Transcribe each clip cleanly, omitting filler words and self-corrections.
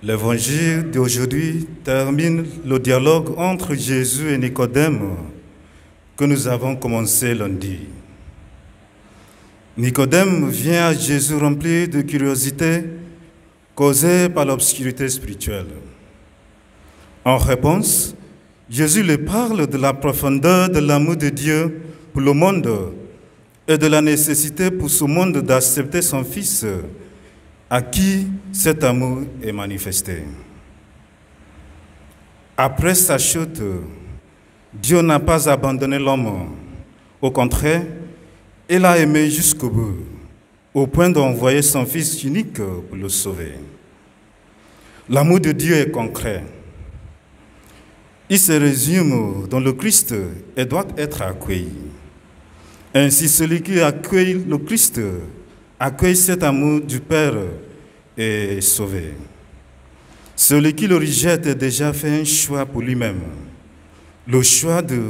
L'évangile d'aujourd'hui termine le dialogue entre Jésus et Nicodème que nous avons commencé lundi. Nicodème vient à Jésus rempli de curiosité causée par l'obscurité spirituelle. En réponse, Jésus lui parle de la profondeur de l'amour de Dieu pour le monde et de la nécessité pour ce monde d'accepter son Fils à qui cet amour est manifesté. Après sa chute, Dieu n'a pas abandonné l'homme. Au contraire, il l'a aimé jusqu'au bout, au point d'envoyer son Fils unique pour le sauver. L'amour de Dieu est concret. Il se résume dans le Christ et doit être accueilli. Ainsi, celui qui accueille le Christ accueille cet amour du Père et est sauvé. Celui qui le rejette a déjà fait un choix pour lui-même, le choix de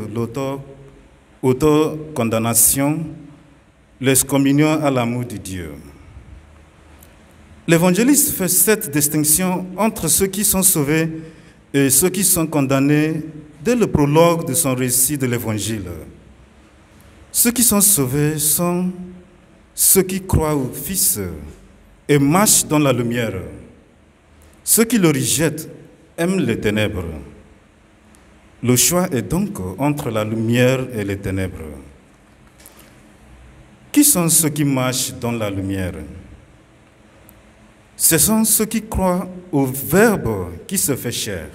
l'auto-condamnation, l'excommunion à l'amour de Dieu. L'évangéliste fait cette distinction entre ceux qui sont sauvés et ceux qui sont condamnés dès le prologue de son récit de l'Évangile. Ceux qui sont sauvés sont ceux qui croient au Fils et marchent dans la lumière. Ceux qui le rejettent aiment les ténèbres. Le choix est donc entre la lumière et les ténèbres. Qui sont ceux qui marchent dans la lumière? Ce sont ceux qui croient au Verbe qui se fait chair.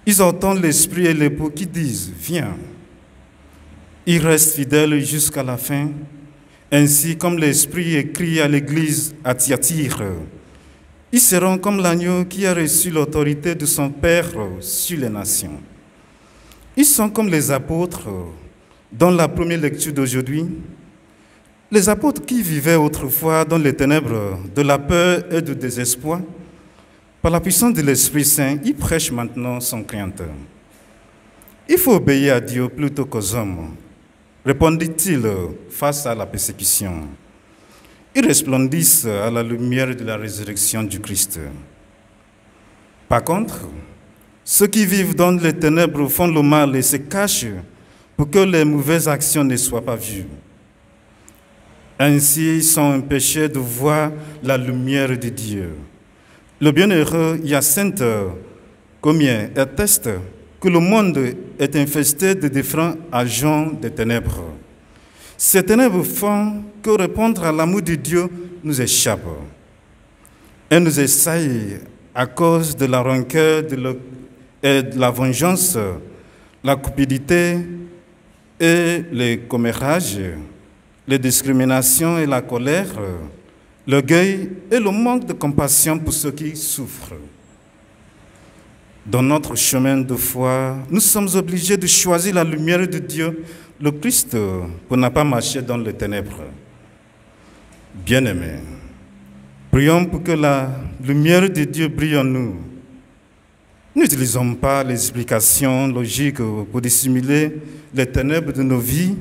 Ils entendent l'Esprit et l'Époux qui disent « Viens ». Ils restent fidèles jusqu'à la fin, ainsi comme l'Esprit écrit à l'Église à Thyatire. Ils seront comme l'agneau qui a reçu l'autorité de son Père sur les nations. Ils sont comme les apôtres dans la première lecture d'aujourd'hui. Les apôtres qui vivaient autrefois dans les ténèbres de la peur et du désespoir, par la puissance de l'Esprit Saint, ils prêchent maintenant sans crainte. Il faut obéir à Dieu plutôt qu'aux hommes, répondit-il face à la persécution. Ils resplendissent à la lumière de la résurrection du Christ. Par contre, ceux qui vivent dans les ténèbres font le mal et se cachent pour que les mauvaises actions ne soient pas vues. Ainsi, ils sont empêchés de voir la lumière de Dieu. Le bienheureux Hyacinthe Combien atteste que le monde est infesté de différents agents des ténèbres. Ces ténèbres font que répondre à l'amour de Dieu nous échappe. Elles nous assaillent à cause de la rancœur et de la vengeance, la cupidité et les commérages, les discriminations et la colère, l'orgueil et le manque de compassion pour ceux qui souffrent. Dans notre chemin de foi, nous sommes obligés de choisir la lumière de Dieu, le Christ, pour ne pas marcher dans les ténèbres. Bien-aimés, prions pour que la lumière de Dieu brille en nous. N'utilisons pas les explications logiques pour dissimuler les ténèbres de nos vies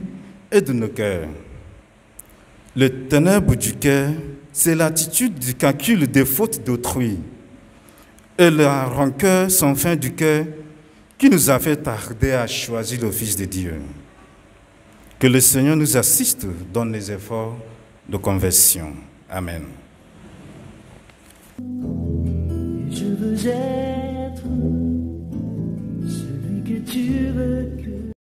et de nos cœurs. Les ténèbres du cœur, c'est l'attitude du calcul des fautes d'autrui et la rancœur sans fin du cœur qui nous a fait tarder à choisir le Fils de Dieu. Que le Seigneur nous assiste dans les efforts de conversion. Amen. Je veux